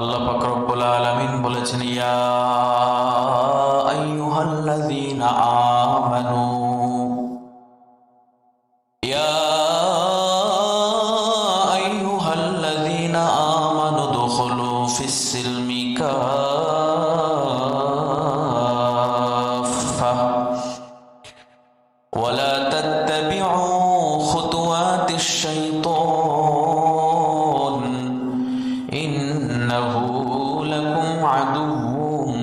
আল্লাহ পাক রব্বুল আলামিন বলেছেন, ইয়া আইয়ুহাল্লাযীনা আমানু, ইয়া আইয়ুহাল্লাযীনা আমানু দুখুলু ফিস-সিলমি কাফা ওয়া লা তাত্তাবিউ খুতুওয়াতিশ শাইতান ইন্নাহু লাকুম আদুউম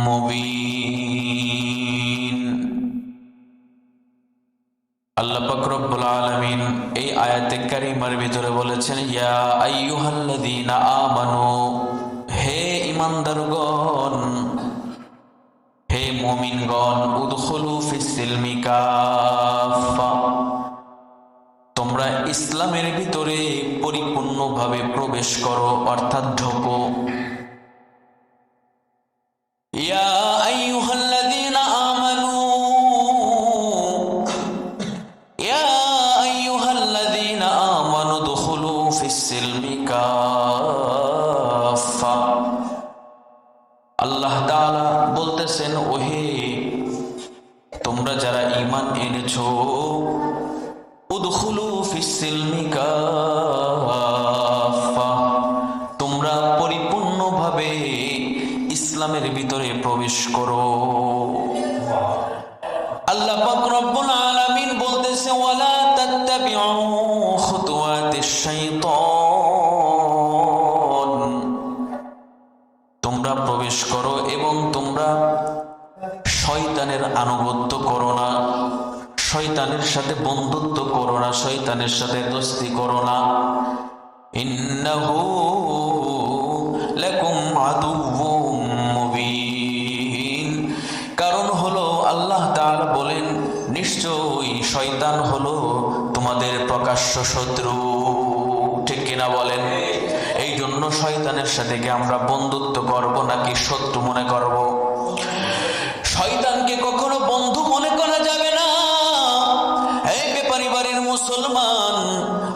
মুবিন। আল্লাহ পাক রব্বুল আলামিন এই আয়াতে কারিমার ভিতরে বলেছেন, ইয়া আইয়ুহাল্লাযীনা আমানু, হে ঈমানদারগণ, হে মুমিনগণ, উদখুলু ফিস-সিলমি কাফা, তোমরা ইসলামের ভিতরে পরিপূর্ণভাবে প্রবেশ করো, অর্থাৎ ঢোকো। ইয়া আইয়ুহাল্লাযীনা আমানু, ইয়া আইয়ুহাল্লাযীনা আমানু দুখুলু ফিস-সিলমি কাফা। আল্লাহ তাআলা বলতেছেন, ওহে তোমরা যারা ঈমান এনেছো, উদখুলু ফিস-সিলমি কাফা, তোমরা পরিপূর্ণভাবে ইসলামের ভিতরে প্রবেশ করো। আল্লাহ পাক রব্বুল আলামিন বলতেছে, ওয়ালা তাত্তাবিউ খুতুওয়াতিশ শাইতান, তোমরা প্রবেশ করো এবং তোমরা শয়তানের আনুগত্য করো না, শয়তানের সাথে বন্ধুত্ব করো না, শয়তানের সাথে দোস্তি করো না। ইন্নাহু লাকুম আদুউম মুবিন, কারণ হলো আল্লাহ তাআলা বলেন, নিশ্চয়ই শয়তান হলো তোমাদের প্রকাশ্য শত্রু। ঠিক কিনা বলেন? এই জন্য শয়তানের সাথে কি আমরা বন্ধুত্ব করব নাকি শত্রু মনে করব? শয়তানকে কখনো বন্ধু মনে করা যাবে না। এই বেপরিবারের মুসলমান,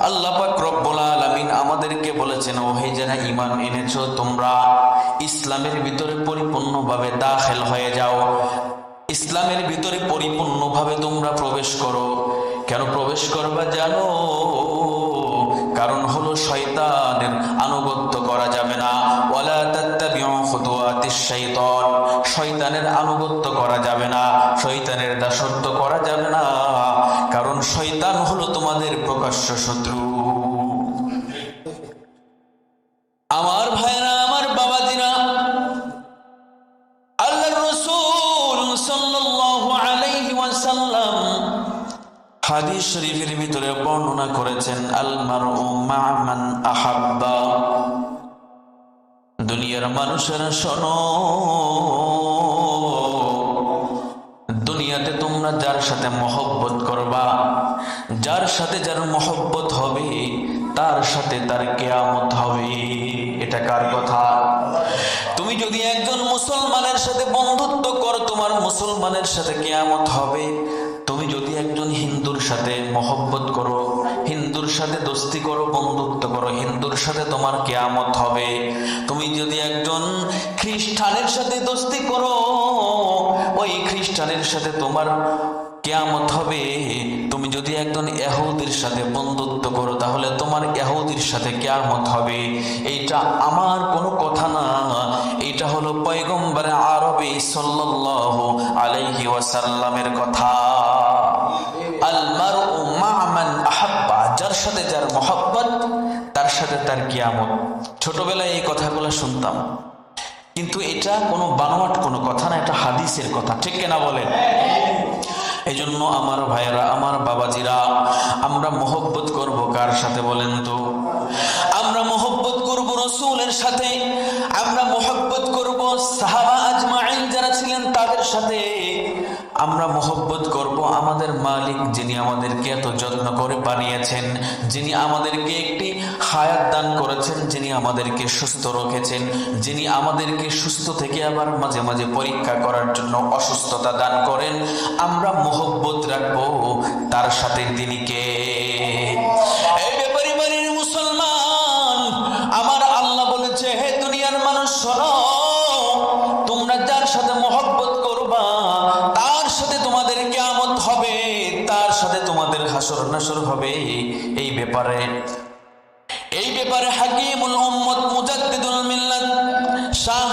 আল্লাহ পাক রব্বুল আলামিন আমাদেরকে বলেছেন, ওহে যারা ঈমান এনেছো, তোমরা ইসলামের ভিতরে পরিপূর্ণভাবে দাখিল হয়ে যাও, ইসলামের ভিতরে পরিপূর্ণভাবে তোমরা প্রবেশ করো। কেন প্রবেশ করবা জানো? কারণ হলো শয়তানের আনুগত্য করা যাবে না। ওয়ালা তাত্তাবিউ খুতুওয়াতিশ শাইতান, শয়তানের আনুগত্য করা যাবে না, শয়তানের দাসত্ব করা যাবে না, কারণ শয়তান হলো তোমাদের প্রকাশ্য শত্রু। আমার ভাইরা, আমার বাবাজিরা, আল্লাহর রাসূল সাল্লাল্লাহু আলাইহি ওয়াসাল্লাম হাদিস শরীফের ভিতরে বর্ণনা করেছেন, আল মারউ মা মান আহাব্বা, দুনিয়ার মানুষেরা শোনো, দুনিয়াতে তোমরা যার সাথে মহব্বত করবা, যার সাথে যার মহব্বত হবে, তার সাথে তার কিয়ামত হবে। এটা কার কথা? তুমি যদি একজন মুসলমানের সাথে বন্ধুত্ব করো, তোমার মুসলমানের সাথে কিয়ামত হবে। তুমি যদি একজন হিন্দুর সাথে মহব্বত করো, হিন্দুর সাথে দোস্তি করো, বন্ধুত্ব করো, হিন্দুর সাথে তোমার কিয়ামত হবে। তুমি যদি একজন খ্রিস্টানের সাথে দোস্তি করো, ওই খ্রিস্টানের সাথে তোমার কিয়ামত হবে। তুমি যদি একজন ইহুদির সাথে বন্ধুত্ব করো, তাহলে তোমার ইহুদির সাথে কিয়ামত হবে। এইটা আমার কোনো কথা না, এটা হলো পয়গম্বর আরবী সাল্লাল্লাহু আলাইহি ওয়াসাল্লামের কথা। আল মারউ মা মান আহাব্বা, যার সাথে যার মহব্বত, তার সাথে তার কিয়ামত। ছোটবেলায় এই কথাগুলো শুনতাম, কিন্তু এটা কোনো বানোয়াট কোনো কথা না, এটা হাদিসের কথা। ঠিক কিনা বলেন? এই জন্য আমার ভাইয়েরা, আমার বাবাজিরা, আমরা মহব্বত করব কার সাথে বলেন তো? আমরা মহব্বত করব রাসূলের সাথে, আমরা মহব্বত করব সাহাবা আজমাইন যারা ছিলেন তাদের সাথে, আমরা মহব্বত করব আমাদের মালিক, যিনি আমাদেরকে এত যত্ন করে বানিয়েছেন, যিনি আমাদেরকে একটি হায়াত দান করেছেন, যিনি আমাদেরকে সুস্থ রেখেছেন, যিনি আমাদেরকে সুস্থ থেকে আবার মাঝে মাঝে পরীক্ষা করার জন্য অসুস্থতা দান করেন। আমরা মহব্বত রাখবো তার সাথে। তিনি কে? এই পরিবারের মুসলমান, আমার আল্লাহ বলেছে, হে দুনিয়ার শোনো, তোমরা যার সাথে মহব্বত করবা তার সাথে তোমাদের কিয়ামত হবে, তার সাথে তোমাদের হাসর নাসর হবে। এই ব্যাপারে হাকিমুল উম্মত মুজাদ্দিদুল মিল্লাত শাহ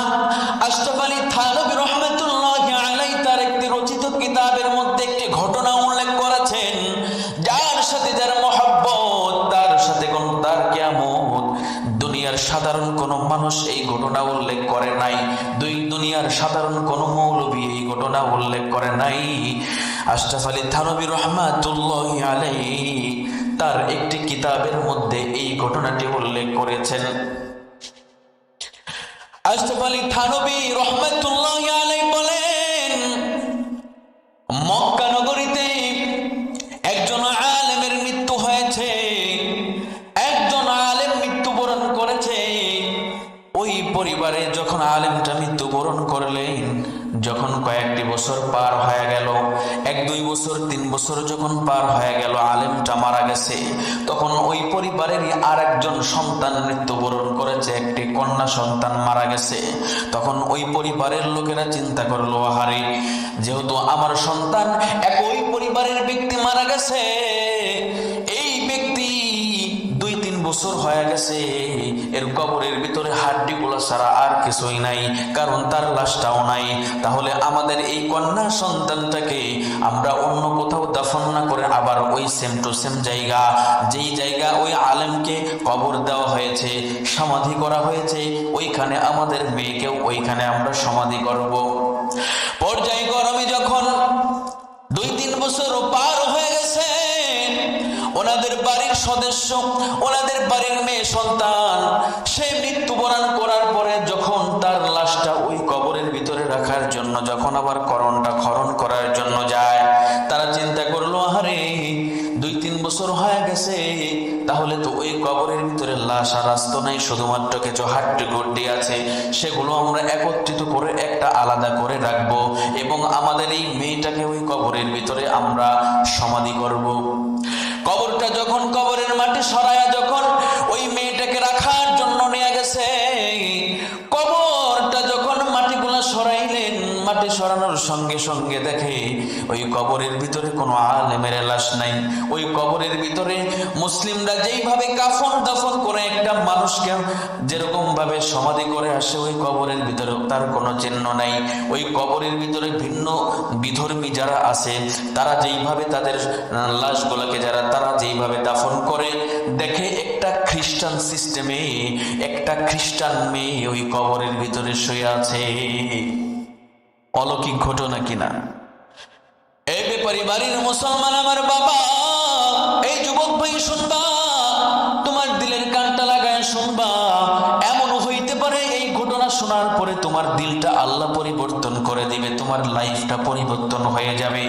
আশরাফ আলী থানভী রাহমাতুল্লাহি আলাইহি তার একটি রচিত কিতাবের মধ্যে একটি ঘটনা উল্লেখ করেছেন, যার সাথে যার মহব্বত তার সাথে তার কিয়ামত। দুনিয়ার সাধারণ কোন মানুষ এই ঘটনা উল্লেখ করে নাই, দুনিয়ার সাধারণ কোন মৌলবী এই ঘটনা উল্লেখ করে নাই। আশরাফ আলী থানভী রাহমাতুল্লাহি আলাইহি তার একটি কিতাবের মধ্যে এই ঘটনাটি উল্লেখ করেছেন। আশরাফ আলী থানভী রাহমাতুল্লাহি আলাইহি বলেন, মক্কা নগরীতে একজন আলেমের মৃত্যু হয়েছে, একজন আলেম মৃত্যুবরণ করেছে। ওই পরিবারে যখন আলেমটা মৃত্যুবরণ করলেন, যখন কয়েকটি বছর পার হয়ে গেল, 1-2 বছর 3 বছর যখন পার হয়ে গেল, আলেমটা মারা গেছে, তখন ওই পরিবারেরই আরেকজন সন্তান মৃত্যুবরণ করেছে, একটি কন্যা সন্তান মারা গেছে। তখন ওই পরিবারের লোকেরা চিন্তা করলো, আহারে, যেহেতু আমার সন্তান একই পরিবারের ব্যক্তি মারা গেছে, এই ব্যক্তি 2-3 বছর হয়ে গেছে, এর কবরের ভিতরে হাড্ডিগুলো ছাড়া আর কিছুই নাই, কারণ তার লাশটাও নাই। তাহলে আমাদের এই কন্যা সন্তানটাকে আমরা অন্য কোথাও দাফন না করে আবার ওই সেম টু সেম জায়গা, যেই জায়গা ওই আলেমকে কবর দেওয়া হয়েছে, সমাধি করা হয়েছে, ওইখানে আমাদের মেয়েকেও ওইখানে আমরা সমাধি করব। পর্যায়ক্রমে যখন 2-3 বছর পার হয়ে গেছে, ওনাদের বাড়ির সদস্য, ওনাদের বাড়ির মেয়ে সন্তান, সে মৃত্যুবরণ করার পরে যখন তার লাশটা ওই কবরের ভিতরে রাখার জন্য যখন আবার খনন করার জন্য যায়, তারা চিন্তা করলো, আরে 2-3 বছর হয়ে গেছে, তাহলে তো ওই কবরের ভিতরে লাশ আর আসতো নাই, শুধুমাত্র কিছু হাড্ডি গুড্ডি আছে, সেগুলো আমরা একত্রিত করে একটা আলাদা করে রাখবো এবং আমাদের এই মেয়েটাকে ওই কবরের ভিতরে আমরা সমাধি করব। কবরটা যখন কবরের মাটি সরায়া যখন ওই মেয়েটাকে রাখার জন্য নিয়ে গেছে, কবরটা যখন মাটিগুলা সরাইলেন, মাটি সরানোর সঙ্গে সঙ্গে দেখে ওই কবরের ভিতরে কোনো আলেমের লাশ নাই। ওই কবরের ভিতরে মুসলিমরা যেইভাবে কাফন দাফন করে একটা মানুষকে যেরকম ভাবে সমাধি করে আসে, ওই কবরের ভিতরে তার কোনো চিহ্ন নাই। ওই কবরের ভিতরে ভিন্ন বিধর্মী যারা আছে, তারা যেইভাবে তাদের লাশগুলোকে তারা যেইভাবে দাফন করে, দেখে একটা খ্রিস্টান সিস্টেমে একটা খ্রিস্টান মেয়ে ওই কবরের ভিতরে শুয়ে আছে। অলৌকিক ঘটনা কিনা? এই ব্যাপারে বাড়ির মুসলমান আমার বাবা, এই যুবক ভাই শুনবা, তোমার দিলের কানটা লাগায় শুনবা। এমন হইতে পারে এই ঘটনা শোনার পরে তোমার দিলটা আল্লাহ পরিবর্তন করে দিবে, তোমার লাইফটা পরিবর্তন হয়ে যাবে।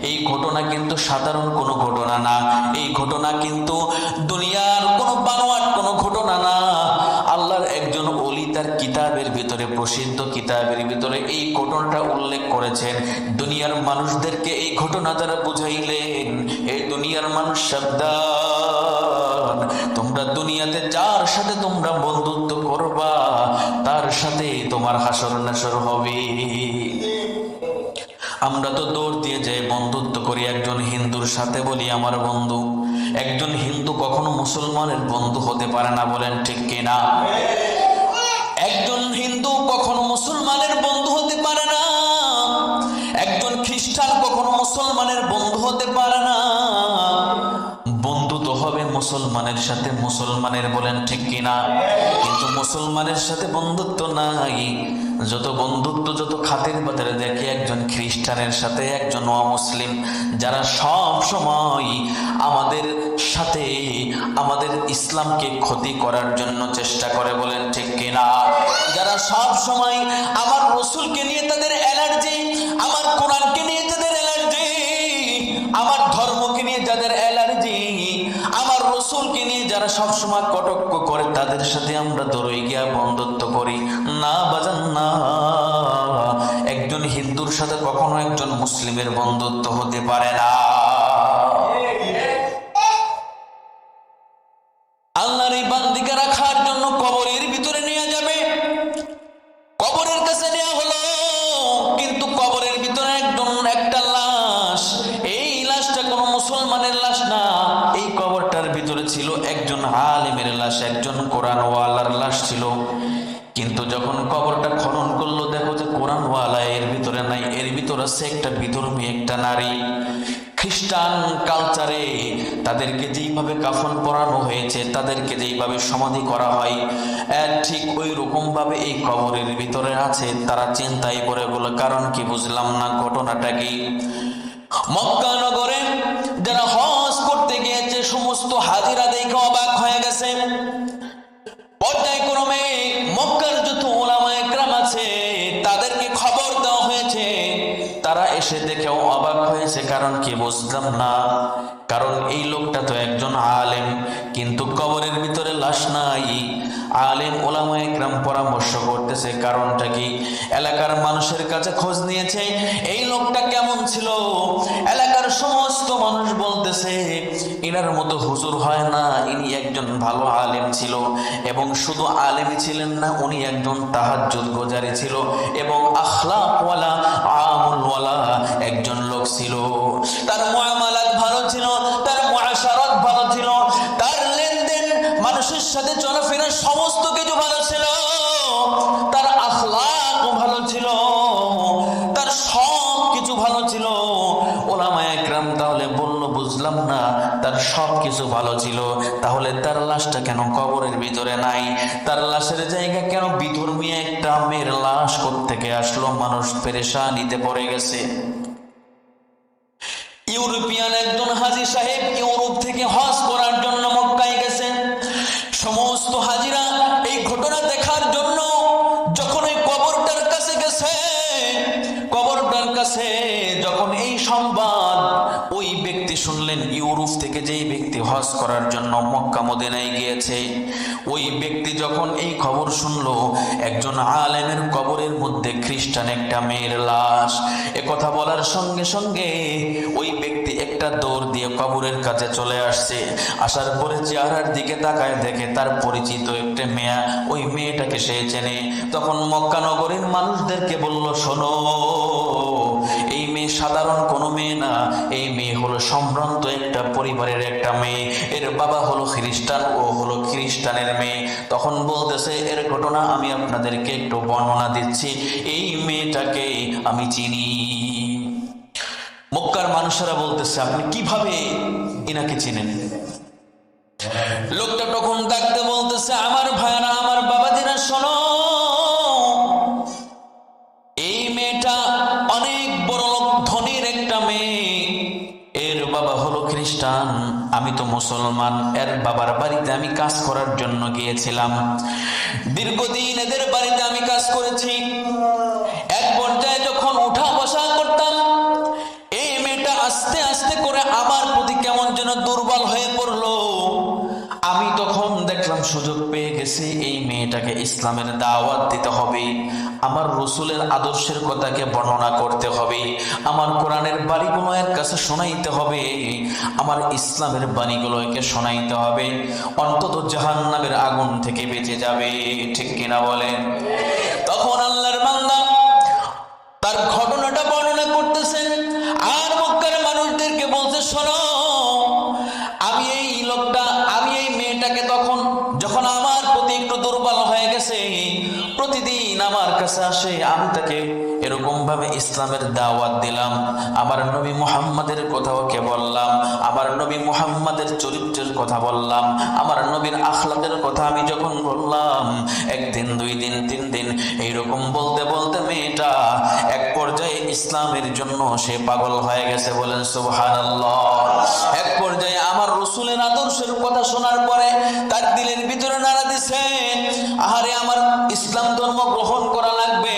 এই ঘটনা কিন্তু সাধারণ কোনো ঘটনা না, এই ঘটনা কিন্তু দুনিয়ার কোনো বানোয়াট কোনো ঘটনা না। আল্লাহর একজন ওলি তার কিতাবের ভিতরে, প্রসিদ্ধ কিতাবের ভিতরে এই ঘটনাটা উল্লেখ করেছেন। দুনিয়ার মানুষদেরকে এই ঘটনা দ্বারা বুঝাইলেন, এই দুনিয়ার মানুষ সাবধান, তোমরা দুনিয়াতে যার সাথে তোমরা বন্ধুত্ব করবা তার সাথে তোমার হাসর নাসর হবে। আমরা তো দৌড় দিয়ে যাই বন্ধুত্ব করি একজন হিন্দুর সাথে, বলি আমার বন্ধু। একজন হিন্দু কখনো মুসলমানের বন্ধু হতে পারে না, বলেন ঠিক কিনা? একজন হিন্দু কখনো মুসলমানের বন্ধু হতে পারে না, একজন খ্রিস্টান কখনো মুসলমানের বন্ধু হতে পারে না। বন্ধু তো হবে মুসলমানের সাথে মুসলমানের, বলেন ঠিক কিনা? কিন্তু মুসলমানের সাথে বন্ধুত্ব নাই। যত বন্ধুত্ব, যত খাতির বাজারে দেখি একজন খ্রিস্টানের সাথে একজন অমুসলিম, যারা সব সময় আমাদের সাথে আমাদের ইসলামকে ক্ষতি করার জন্য চেষ্টা করে, বলেন ঠিক কিনা? যারা সব সময় আমার রসুলকে নিয়ে তাদের অ্যালার্জি, আমার কোরআনকে নিয়ে তাদের অ্যালার্জি, আমার ধর্মকে নিয়ে যাদের অ্যালার্জি, আমার রসুলকে নিয়ে যারা সবসময় কটাক্ষ করে, তাদের সাথে আমরা দৌড়ে গিয়া বন্ধুত্ব করি না। বাজান না, একজন হিন্দুর সাথে কখনো একজন মুসলিমের বন্ধুত্ব হতে পারে না। আল্লাহর এই বান্দিকে রাখার জন্য কবরের ভিতরে নিয়ে যাবে, কিন্তু যখন কবরটা খনন করলো, দেখো যে কোরআনওয়ালা এর ভিতরে নাই, এর ভিতরে আছে একটা বিধর্মী একটা নারী। খ্রিস্টান কালচারে তাদেরকে যেইভাবে কাফন পরানো হয়েছে, তাদেরকে যেইভাবে সমাধি করা হয়, ঠিক ওই রকম ভাবে এই কবরের ভিতরে আছে। তারা চিন্তায় পড়ে বলে, কারণ কি বুঝলাম না, ঘটনাটা কি? মক্কা নগরে যারা হজ করতে গিয়েছে সমস্ত হাজিরা দেখে অবাক হয়ে গেছে। পর্যায়ক্রমে মক্কার যত উলামায়ে কেরাম আছে তাদেরকে খবর দেওয়া হয়েছে, তারা এসে দেখেও অবাক হয়েছে। কারণ কি বুঝলাম না, কারণ এই লোকটা তো একজন আলেম, কিন্তু কবরের ভিতরে লাশ নাই। আলেম উলামায়ে কেরাম পরামর্শ করতেছে কারণটা কি। এলাকার মানুষের কাছে খোঁজ নিয়েছে এই লোকটা কেমন ছিল। এলাকার সমস্ত মানুষ বলতেছে ইনার মতো হুজুর হয় না, ইনি একজন ভালো আলেম ছিল, এবং শুধু আলেমই ছিলেন না, উনি একজন তাহাজ্জুদ গোজারি ছিল এবং আখলাকওয়ালা আমলওয়ালা একজন লোক ছিল। তার মুআমালাত ভালো ছিল, তার মুআশারাত ভালো ছিল, তার লেনদেন মানুষের সাথে চলাফেরা সমস্ত কিছু ভালো ছিল, তার আখলাক ভালো ছিল, তার সব কিছু ভালো ছিল। উলামায়ে কেরাম তাহলে বলল, বুঝলাম না, তার সব কিছু ভালো ছিল, তাহলে তার লাশটা কেন কবরের ভিতরে নাই? তার লাশের জায়গা কেন বিধর্মী একটা মেয়ের লাশ কোত্থেকে আসলো? মানুষ পেরেশানিতে পড়ে গেছে। ইউরোপিয়ান একজন হাজী সাহেব ইউরোপ থেকে হজ করার জন্য মক্কায় গেছেন। সমস্ত হাজিরা এই ঘটনা দেখার জন্য যখন ওই কবরটার কাছে গেছে, কবরটার কাছে যখন এই সংবাদ ওই ব্যক্তি শুনলেন, ইউরোপ থেকে যেই ব্যক্তি হজ করার জন্য মক্কা মদিনায় গিয়েছে, ওই ব্যক্তি যখন এই খবর শুনলো একজন আলেমের কবরের মধ্যে খ্রিস্টান একটা মেয়ের লাশ, এ কথা বলার সঙ্গে সঙ্গে ওই ব্যক্তি একটা দৌড় দিয়ে কবরের কাছে চলে আসছে। আসার পরে চেহারার দিকে তাকায়, দেখে তার পরিচিত একটা মেয়ে, ওই মেয়েটাকে সে চেনে। তখন মক্কা নগরীর মানুষদেরকে বলল, শোনো, এই মেয়ে সাধারণ কোনো মেয়ে না, এই মেয়ে হলো সম্ভ্রান্ত একটা পরিবারের একটা মেয়ে, এর বাবা হলো খ্রিস্টান, ও হলো খ্রিস্টানের মেয়ে। তখন বলতেছে, এর ঘটনা আমি আপনাদেরকে একটু বর্ণনা দিচ্ছি, এই মেয়েটাকে আমি চিনি। মক্কার মানুষেরা বলতেছে, আপনি কিভাবে ইনাকে চিনেন? লোকটা তখন ডাকতে বলতেছে, আমার ভাইরা, আমার বাবাজিরা, শোনো, এই মেয়েটা অনেক বড় লোক, ধনীর একটা মেয়ে, এর বাবা হলো খ্রিস্টান, আমি তো মুসলমান। এর বাবার বাড়িতে আমি কাজ করার জন্য গিয়েছিলাম, দীর্ঘদিন এদের বাড়িতে আমি কাজ করেছি। এক পর্যায়ে যখন উঠা বসা করতাম, এই মেয়েটা আস্তে আস্তে করে আমার প্রতি কেমন যেন দুর্বল হয়ে পড়লো। আমি তখন দেখলাম সুযোগ পেয়ে গেছি, এই মেয়েটাকে ইসলামের দাওয়াত দিতে হবে, আমার রসুলের আদর্শের কথাকে বর্ণনা করতে হবে, আমার কোরআনের বাণীগুলো এর কাছে শোনাইতে হবে, আমার ইসলামের বাণীগুলো একে শোনাইতে হবে, অন্তত জাহান্নামের আগুন থেকে বেঁচে যাবে। ঠিক কিনা বলেন? তখন আল্লাহর বান্দা তার ঘটনাটা বর্ণনা করতেছেন, আর মক্কার মানুষদেরকে বলতে, শোনো, আমি এই লোকটা, আমি এই মেয়েটাকে তখন যখন আমার প্রতি একটু দুর্বল হয়ে গেছে, প্রতিদিন আমার কাছে আসে, আমি তাকে এরকম ভাবে ইসলামের দাওয়াত দিলাম, আমার নবী মুহাম্মাদের কথা ওকে বললাম, আমার নবী মুহাম্মাদের চরিত্রের কথা বললাম, আমার নবীর আখলাকের কথা আমি যখন বললাম, একদিন, দুই দিন, তিন দিন, এইরকম বলতে বলতে মেয়েটা এক পর্যায়ে ইসলামের জন্য সে পাগল হয়ে গেছে। বলেন সুবহানাল্লাহ। এক পর্যায়ে আমার রসুলের আদর্শের কথা শোনার পরে তার দিলের ভিতরে নাড়া দিছে, আহারে আমার ইসলাম ধর্ম গ্রহণ করা লাগবে।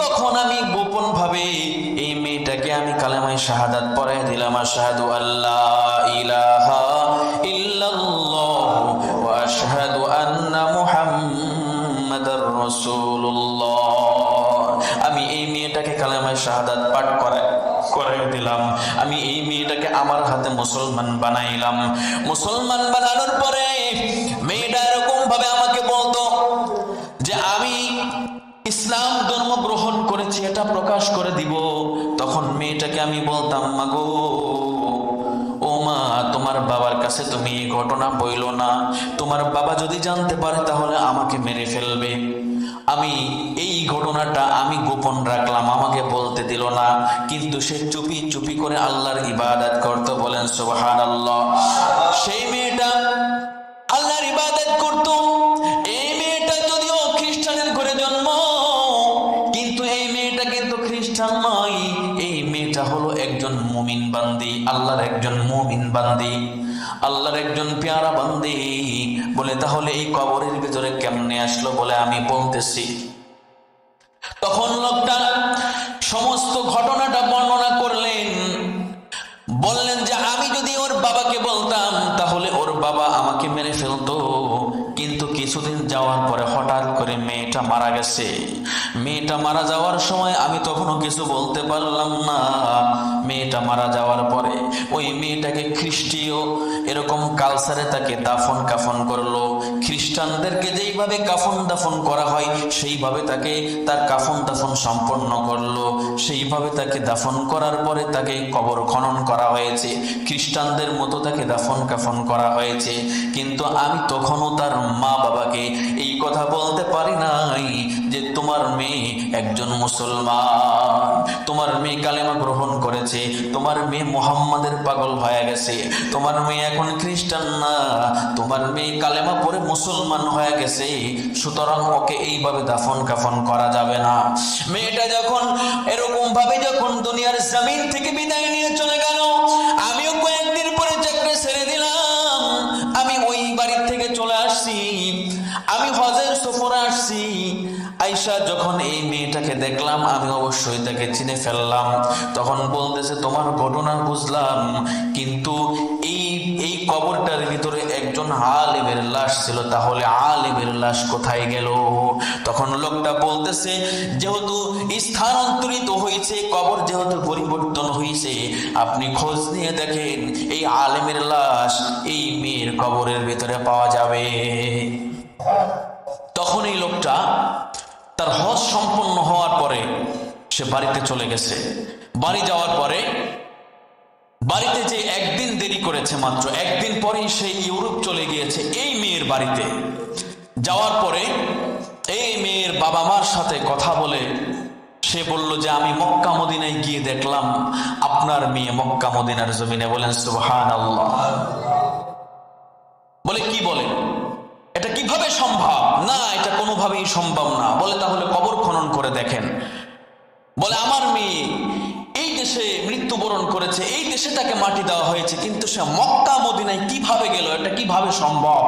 তখন আমি গোপন ভাবে এই মেয়েটাকে আমি কালেমায়ে শাহাদাত পড়াই দিলাম, আশহাদু আল্লা ইলাহা ইল্লাল্লাহ ওয়া আশহাদু আন্না মুহাম্মাদার রাসূলুল্লাহ। আমি এই মেয়েটাকে কালেমায়ে শাহাদাত পাঠ করাই দিলাম, আমি এই মেয়েটাকে আমার হাতে মুসলমান বানাইলাম। মুসলমান বানানোর পরে মেয়েটা এরকম ভাবে আমাকে বলতো যে আমি ইসলাম ধর্ম গ্রহণ করেছি, এটা প্রকাশ করে দিব। তখন মেয়েটাকে আমি বলতাম, মাগো, ও মা, তোমার বাবার কাছে তুমি এই ঘটনা বইলো না, তোমার বাবা যদি জানতে পারে তাহলে আমাকে মেরে ফেলবে। আমি এই ঘটনাটা আমি গোপন রাখলাম, আমাকে বলতে দিল না, কিন্তু সে চুপি চুপি করে আল্লাহর ইবাদত করতো। বলেন সুবহানাল্লাহ। সেই মেয়েটা আল্লাহর ইবাদত করত। এই মেয়েটা যদিও খ্রিস্টানের ঘরে জন্ম, কিন্তু এই মেয়েটা কিন্তু খ্রিস্টান নয়। এই মেয়েটা হলো একজন মুমিন বান্দি, আল্লাহর একজন মুমিন বান্দি, আল্লাহর একজন পেয়ারা বান্দি। বলে তাহলে এই কবরের ভিতরে কেমনে আসলো? বলে আমি বলতেছি। তখন লোকটা সমস্ত ঘটনাটা বর্ণনা করলেন। বললেন যে আমি যদি ওর বাবাকে বলতাম তাহলে ওর বাবা আমাকে মেরে ফেলতো, কিন্তু কিছুদিন যাওয়ার পরে হঠাৎ করে মেয়েটা মারা গেছে। মেয়েটা মারা যাওয়ার সময় আমি তখনও কিছু বলতে পারলাম না। মেয়েটা মারা যাওয়ার পরে ওই মেয়েটাকে খ্রিস্টীয় এরকম কালচারে তাকে দাফন কাফন করলো। খ্রিস্টানদেরকে যেইভাবে কাফন দাফন করা হয় সেইভাবে তাকে তার কাফন দাফন সম্পন্ন করলো। সেইভাবে তাকে দাফন করার পরে তাকে কবর খনন করা হয়েছে, খ্রিস্টানদের মতো তাকে দাফন কাফন করা হয়েছে। কিন্তু আমি তখনও তার মা বাবাকে এই কথা বলতে পারি নাই যে তোমার মেয়ে একজন মুসলমান, তোমার মেয়ে কালেমা গ্রহণ করেছে, তোমার মেয়ে মুহাম্মাদের পাগল হয়ে গেছে, তোমার মেয়ে এখন খ্রিস্টান না, তোমার মেয়ে কালেমা পড়ে মুসলমান হয়ে গেছে, সুতরাং ওকে এইভাবে দাফন কাফন করা যাবে না। মেয়েটা যখন এরকম ভাবে যখন দুনিয়ার জমিন থেকে বিদায় নিয়ে চলে গেল, আমিও কয়েকদিন পরে চাকরি ছেড়ে দিলাম। আমি ওই বাড়ি থেকে চলে আসছি, আমি হজের সফরে আসছি। আয়েশা যখন এই মেয়েটাকে দেখলাম আমি অবশ্যই তাকে চিনে ফেললাম। তখন বলতেছে তোমার ঘটনা বুঝলাম, কিন্তু এই কবরটার ভিতরে একজন আলেমের লাশ ছিল, তাহলে আলেমের লাশ কোথায় গেল? তখন লোকটা বলতেছে যেহেতু স্থানান্তরিত হয়েছে, কবর যেহেতু পরিবর্তন হয়েছে, আপনি খোঁজ নিয়ে দেখেন এই আলেমের লাশ এই মেয়ের কবরের ভিতরে পাওয়া যাবে। তখন এই লোকটা তার হজ সম্পন্ন হওয়ার পরে সে বাড়িতে চলে গেছে। বাড়ি যাওয়ার পরে বাড়িতে যে একদিন দেরি করেছে, মাত্র একদিন পরেই সে ইউরোপ চলে গিয়েছে এই মেয়ের বাড়িতে। যাওয়ার পরে এই মেয়ের বাবা মার সাথে কথা বলে সে বলল যে আমি মক্কা মদিনায় গিয়ে দেখলাম আপনার মেয়ে মক্কা মদিনার জমিনে। বলেন সুবহানাল্লাহ। বলে কি বলেন, এটা কিভাবে সম্ভব? না, এটা কোনোভাবেই সম্ভব না। বলে তাহলে কবর খনন করে দেখেন। বলে আমার মেয়ে এই দেশে মৃত্যুবরণ করেছে, এই দেশে তাকে মাটি দেওয়া হয়েছে, কিন্তু সে মক্কা মদিনায় কিভাবে গেল? এটা কিভাবে সম্ভব?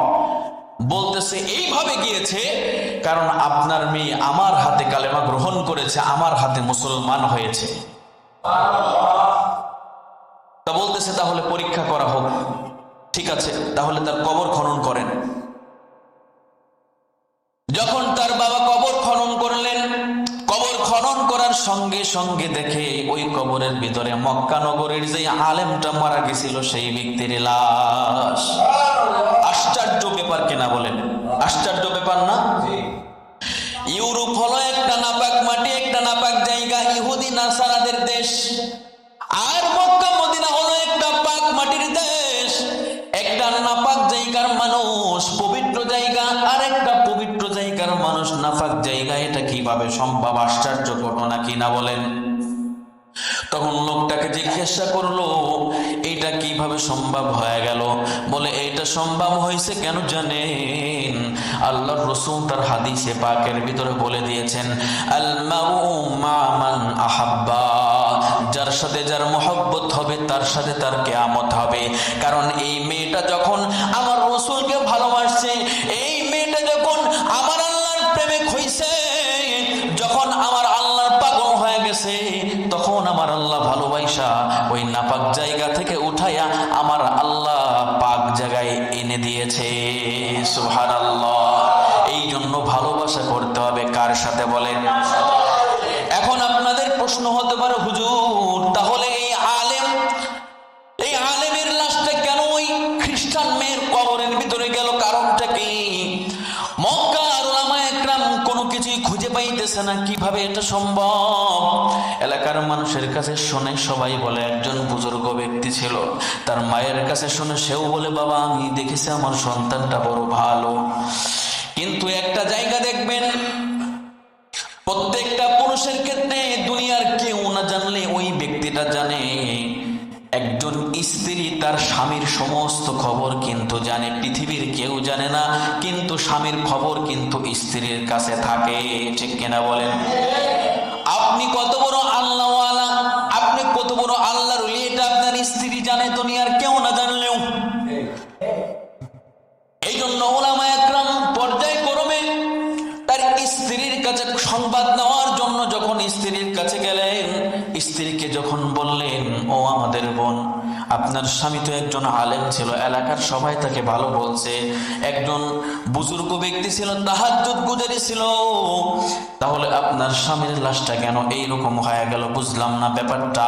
বলতেছে এইভাবে গিয়েছে কারণ আপনার মেয়ে আমার হাতে কালেমা গ্রহণ করেছে, আমার হাতে মুসলমান হয়েছে। তা বলতেছে তাহলে পরীক্ষা করা হোক। ঠিক আছে, তাহলে তার কবর খনন করেন। যখন তার বাবা কবর খনন করলেন, কবর খনন করার সঙ্গে সঙ্গে দেখে ওই কবরের ভিতরে মক্কা নগরের যে আলেমটা মারা গেছিল সেই ব্যক্তির লাশ। আশ্চর্য ব্যাপার কিনা বলেন? আশ্চর্য ব্যাপার না? ইউরোপ হলো একটা নাপাক মাটি, একটা নাপাক জায়গা, ইহুদি নাসারাদের দেশ। আর মক্কা মদিনা হলো একটা পাক মাটির দেশ। একটা নাপাক জায়গার মানুষ পবিত্র জায়গা, আর একটা পবিত্র জায়গার মানুষ নাপাক জায়গা। এটা কিভাবে সম্ভব? আশ্চর্য ঘটনা কিনা বলেন? তখন লোকটাকে জিজ্ঞাসা করলো এটা কিভাবে সম্ভব হয়ে গেল? বলে এটা সম্ভব হয়েছে কেন জানেন? আল্লাহর রাসূল তার হাদিসে পাকের ভিতরে বলে দিয়েছেন আল মাউ মা মান আহাব্বা, যার সাথে যার মহব্বত হবে তার সাথে তার কিয়ামত হবে। কারণ এই মেয়েটা যখন আমার রাসূলকে ভালোবাসছে, এই মেয়েটা যখন আমার আল্লাহর প্রেমিক হইছে, যখন আমার আল্লাহর পাগল হয়ে গেছে, তখন আমার আল্লাহ ভালোবাসা ওই নাপাক জায়গা থেকে উঠাইয়া আমার আল্লাহ পাক জায়গায় এনে দিয়েছে। সুবহানাল্লাহ। এই জন্য ভালোবাসা করতে হবে কার সাথে বলেন? এখন আপনাদের প্রশ্ন হতে পারে হুজুর তাহলে এই আলেমের লাশটা কেন ওই খ্রিস্টান মেয়ের কবরের ভিতরে গেল? কারণটা কি? মক্কার উলামায়ে কেরাম কোনো কিছুই খুঁজে পাইতেছে না, কিভাবে এটা সম্ভব? এলাকার মানুষের কাছে শুনে সবাই বলে একজন বুজুর্গ ব্যক্তি ছিল, তার মায়ের কাছে শুনে সেও বলে বাবা আমি দেখেছি আমার সন্তানটা বড় ভালো। কিন্তু একটা জায়গা দেখবেন তার স্বামীর সমস্ত খবর কিন্তু জানে, পৃথিবীর কেউ জানে না, কিন্তু স্বামীর খবর কিন্তু স্ত্রীর কাছে থাকে। ঠিক কিনা বলেন? আপনি কত বড় আল্লাহওয়ালা, আপনি কত বড় আল্লাহর ওলি, এটা আপনার স্ত্রী জানে, দুনিয়ার কেউ না জানলেও। এই জন্য উলামায়ে কেরাম পর্যায়ক্রমে তার স্ত্রীর কাছে সংবাদ নেওয়ার জন্য যখন স্ত্রীর কাছে গেলেন, স্ত্রীকে যখন বললেন, ও আমাদের বোন, আপনার স্বামী তো একজন আলেম ছিল, এলাকার সবাই তাকে ভালো বলছে, একজন বুজুর্গ ব্যক্তি ছিল, তাহাজ্জুদ গুজারি ছিল, তাহলে আপনার স্বামীর লাশটা কেন এইরকম হয়ে গেল বুঝলাম না ব্যাপারটা।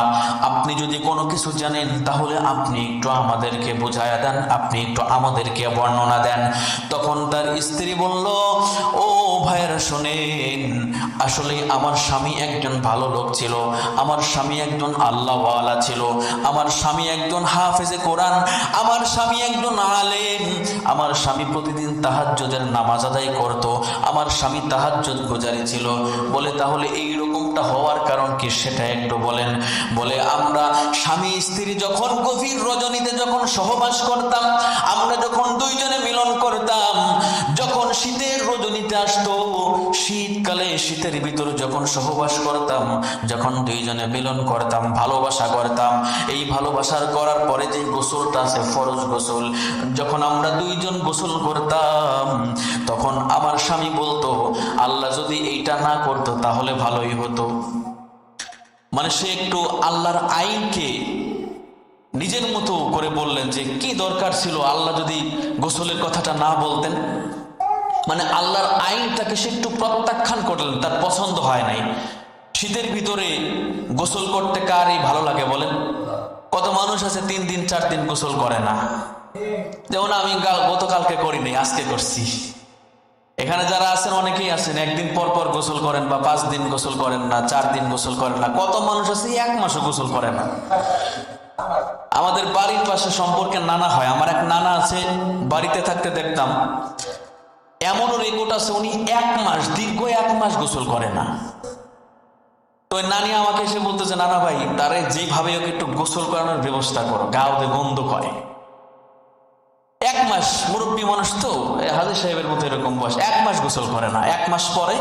আপনি যদি কোনো কিছু জানেন তাহলে আপনি একটু আমাদেরকে বুঝায়া দেন, আপনি একটু আমাদেরকে বর্ণনা দেন। তখন তার স্ত্রী বলল, ও ভাইয়েরা শোনেন, আসলে আমার স্বামী একজন ভালো লোক ছিল, আমার স্বামী একজন আল্লাহওয়ালা ছিল, আমার স্বামী একজন হাফেজে কোরআন, আমার স্বামী একজন আলেম, আমার স্বামী প্রতিদিন তাহাজ্জুদের নামাজ আদায় করত, আমার স্বামী তাহাজ্জুদ গুজারি ছিল। বলে তাহলে এই রকমটা হওয়ার কারণ কি সেটা একটু বলেন। বলে আমরা স্বামী স্ত্রী যখন গভীর রজনীতে যখন সহবাস করতাম, আমরা যখন দুইজনে মিলন করতাম, যখন শীতের রজনীতে আসতো, শীতকালে শীতের ভিতরে যখন সহবাস করতাম, যখন দুইজনে মিলন করতাম, ভালোবাসা করতাম, এই ভালোবাসার করার পরে যে গোসলটা আছে ফরজ গোসল, যখন আমরা দুইজন গোসল করতাম, তখন আমার স্বামী বলতো, আল্লাহ যদি এইটা না করতো তাহলে ভালোই হতো। মানে সে একটু আল্লাহর আইনকে নিজের মতো করে বললেন যে কি দরকার ছিল আল্লাহ যদি গোসলের কথাটা না বলতেন। মানে আল্লাহর আইনটাকে সে একটু প্রত্যাখ্যান করলেন, তার পছন্দ হয় নাই। শীতের ভিতরে গোসল করতে কারই ভালো লাগে বলেন? কত মানুষ আছে 3 দিন 4 দিন গোসল করে না। যেমন আমি গতকালকে করিনি, আজকে করছি। এখানে যারা আছেন অনেকেই আছেন একদিন পর পর গোসল করেন, বা 5 দিন গোসল করেন না, 4 দিন গোসল করেন না। কত মানুষ আছে 1 মাসও গোসল করে না। আমাদের বাড়ির পাশে সম্পর্কে নানা হয়, আমার এক নানা আছে, বাড়িতে থাকতে দেখতাম এমনও রেকর্ড আছে উনি 1 মাস, দীর্ঘ 1 মাস গোসল করে না। তো নানি আমাকে এসে বলতেছে, নানা ভাই, তারে যেভাবে ওকে একটু গোসল করানোর ব্যবস্থা করো, গা ওদের গন্ধ করে। 1 মাস, মুরব্বী মানুষ তো, হাজী সাহেবের মতো এরকম বয়স, 1 মাস গোসল করে না। 1 মাস পরে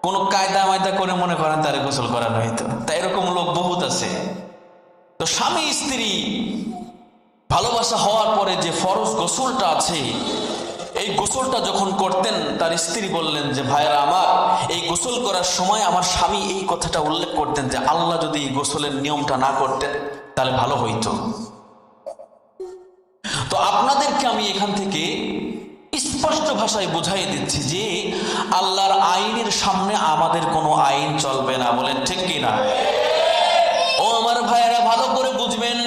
কোনো কায়দা মায়দা করে মনে করেন তারে গোসল করানো হইতো। তাই এরকম লোক বহুত আছে। তো স্বামী স্ত্রী ভালোবাসা হওয়ার পরে যে ফরজ গোসলটা আছে, এই গোসলটা যখন করতেন, তার স্ত্রী বললেন যে, ভাইরা আমার, এই গোসল করার সময় আমার স্বামী এই কথাটা উল্লেখ করতেন যে আল্লাহ যদি এই গোসলের নিয়মটা না করতেন তাহলে ভালো হইতো। তো আপনাদেরকে আমি এখান থেকে স্পষ্ট ভাষায় বুঝাই দিচ্ছি যে আল্লাহর আইনের সামনে আমাদের কোনো আইন চলবে না। বলেন ঠিক কিনা? ও আমার ভাইয়েরা, ভালো করে বুঝবেন,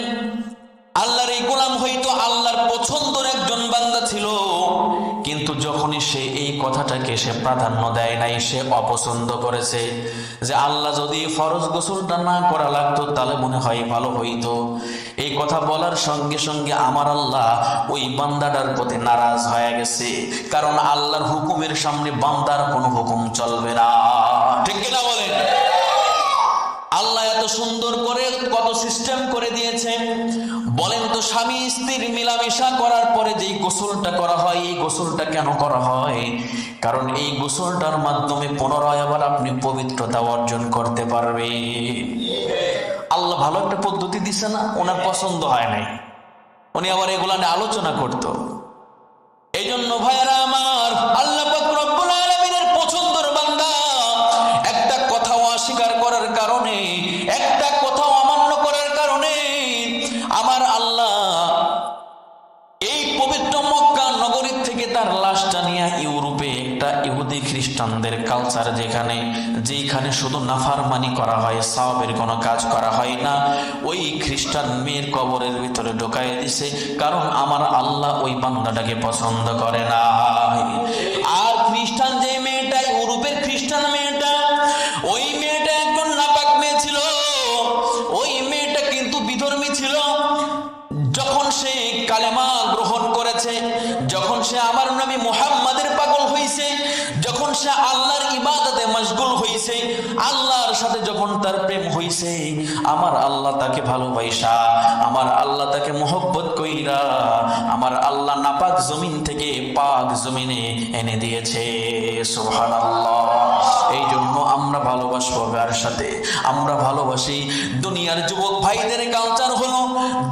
আল্লাহর এই গোলাম হয়তো আল্লাহর পছন্দের একজন বান্দা ছিল, কিন্তু যখনই সে এই কথাটাকে সে প্রাধান্য দেয় নাই, সে অপছন্দ করেছে যে আল্লাহ যদি ফরজ গোসলটা না করা লাগতো তাহলে মনে হয় ভালো হইতো, এই কথা বলার সঙ্গে সঙ্গে আমার আল্লাহ ওই বান্দাটার প্রতি নারাজ হয়ে গেছে। কারণ আল্লাহর হুকুমের সামনে বান্দার কোনো হুকুম চলবে না। ঠিক কিনা বলেন? আল্লাহ এত সুন্দর করে কত সিস্টেম করে দিয়েছে। বলেন তো, স্বামী স্ত্রীর মিলামেশা করার পরে যেই গোসলটা করা হয়, এই গোসলটা কেন করা হয়? কারণ এই গোসলটার মাধ্যমে পুনরায় আবার আপনি পবিত্রতা অর্জন করতে পারবে। আল্লাহ ভালো একটা পদ্ধতি দিছে না? ওনার পছন্দ হয় নাই, উনি আবার এগুলা নিয়ে আলোচনা করত। এই জন্য ভাইয়েরা আমার, আল্লাহ পাক রব্বুল আলামিনের পছন্দের বান্দা একটা কথাও অস্বীকার করার কারণে, একটা কথাও অমান্য করার কারণে আমার আল্লাহ এই পবিত্র মক্কা নগরীর থেকে তার লাশটা নিয়ে ইউরোপে একটা ইহুদি খ্রিস্টানদের কালচার, যেখানে শুধু নাফরমানি করা হয়, সওয়াবের কোনো কাজ করা হয় না, ওই খ্রিস্টান মেয়ের কবরের ভিতরে ঢোকায় দিছে। কারণ আমার আল্লাহ ওই বান্দাটাকে পছন্দ করে না। আর খ্রিস্টান যে মেয়েটা, ইউরোপের খ্রিস্টান মেয়েটা, ওই মেয়েটা একজন নাপাক মেয়ে ছিল। ওই মেয়েটা কিন্তু বিধর্মী ছিল। যখন সে কালেমা গ্রহণ করেছে, যখন সে আমার নবী মুহাম্মাদের পাগল হইছে, যখন সে আল্লাহর ইবাদতে মশগুল হইছে, আল্লাহর সাথে সাথে যখন তার প্রেম হইছে, আমার আল্লাহ তাকে ভালোবাসা, আমার আল্লাহ তাকে মহব্বত কইরা আমার আল্লাহ নাপাক জমিন থেকে পাক জমিনে এনে দিয়েছে। সুবহানাল্লাহ। এই জন্য আমরা ভালোবাসবো কার সাথে? আমরা ভালোবাসি দুনিয়ার যুবক ভাইদের কালচার হলো,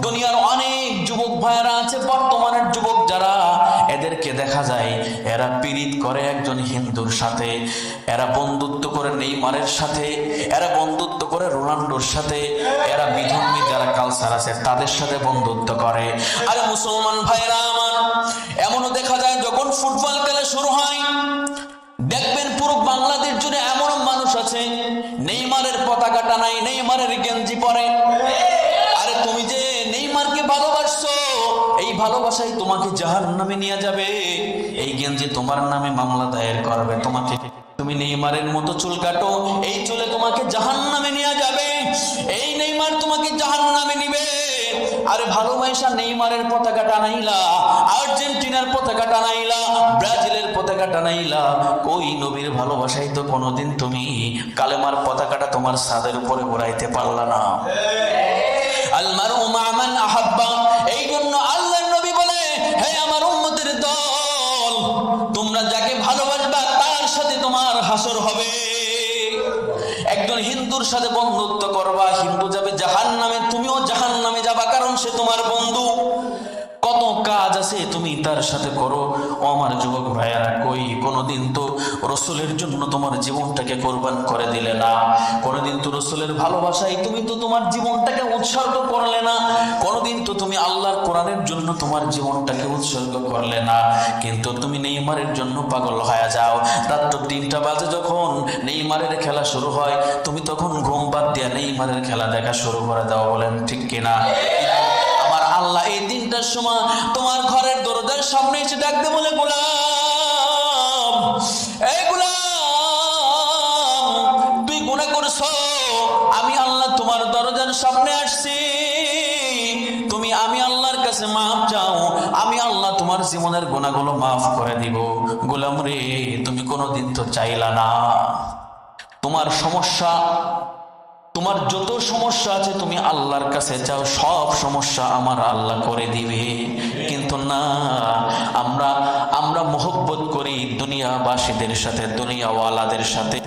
দুনিয়ার অনেক যুবক ভাইরা আছে, বর্তমানের যুবক যারা, এদেরকে দেখা যায় এরা পীড়িত করে একজন হিন্দুর সাথে, এরা বন্ধুত্ব করে নেইমারের সাথে, এরা বন্ধুত্ব করে রোনাল্ডোর সাথে, এরা বিধর্মী যারা কালচার আছে তাদের সাথে বন্ধুত্ব করে। আরে মুসলমান ভাইরা আমার, এমনও দেখা যায় যখন ফুটবল খেলা শুরু হয়, দেখবেন পুরো বাংলাদেশ জুড়ে এমন মানুষ আছে নেইমারের পতাকাটা নাই, নেইমারের গেঞ্জি পরে। আরে তুমি যে নেইমারকে ভালোবাসছো, এই ভালোবাসাই তোমাকে জাহান্নামে নিয়ে যাবে। এই গেঞ্জি তোমার নামে মামলা দায়ের করবে তোমাকে। তুমি নেইমারের মতো চুল কাটো, এই চুলে তোমাকে জাহান্নামে নিয়ে যাবে। এই নেইমার তোমাকে জাহান্নামে নিবে। আরে ভালোবাসা নেইমারের পতাকা টানাইলা, আর্জেন্টিনার পতাকা টানাইলা, ব্রাজিলের পতাকা টানাইলা, কই নবীর ভালোবাসাই তো কোনোদিন তুমি কালেমার পতাকাটা তোমার ছাদের উপরে উড়াইতে পারলা না। আল মারউ মা মান আহাব্বা। এই জন্য আল্লাহর নবী বলে, হে আমার উম্মতের দল, তোমরা যাকে ভালোবাসবা তার সাথে তোমার হাসর হবে। একজন হিন্দুর সাথে বন্ধুত্ব করবা, হিন্দু যাবে জাহান্নামে, তুমিও জাহান্নামে যাবা, কারণ সে তোমার বন্ধু। কত কাজ আছে তুমি তার সাথে করো। ও আমার যুবক ভাইয়ারা, কই কোনোদিন তো রসুলের জন্য তোমার জীবনটাকে কোরবান করে দিলে না। কোনোদিন তো রসুলের ভালোবাসায় তুমি তো তোমার জীবনটাকে উৎসর্গ করলে না। কোনোদিন তো তুমি আল্লাহর কোরআনের জন্য তোমার জীবনটাকে উৎসর্গ করলে না। কিন্তু তুমি নেইমারের জন্য পাগল হয়ে যাও। রাত 3টা বাজে যখন নেইমারের খেলা শুরু হয়, তুমি তখন ঘুম বাদ দিয়া নেইমারের খেলা দেখা শুরু করে দাও। বলেন ঠিক কিনা? আল্লাহ এই 3টার সময় তোমার ঘরের দরজার সামনে এসে ডাকতে বলে, গোলাম, এই গোলাম, তুই গুনাহ করছো, আমি আল্লাহ তোমার দরজার সামনে আসছি, তুমি আমি আল্লাহর কাছে মাফ চাও, আমি আল্লাহ তোমার জীবনের গুনাহগুলো মাফ করে দিব। গোলাম রে, তুমি কোনোদিন তো চাইলা না। তোমার সমস্যা, তোমার যত সমস্যা আছে তুমি আল্লাহর কাছে চাও, সব সমস্যা আমার আল্লাহ করে দিবে। কিন্তু না, আমরা মহব্বত করি দুনিয়াবাসীদের সাথে, দুনিয়াওয়ালাদের সাথে।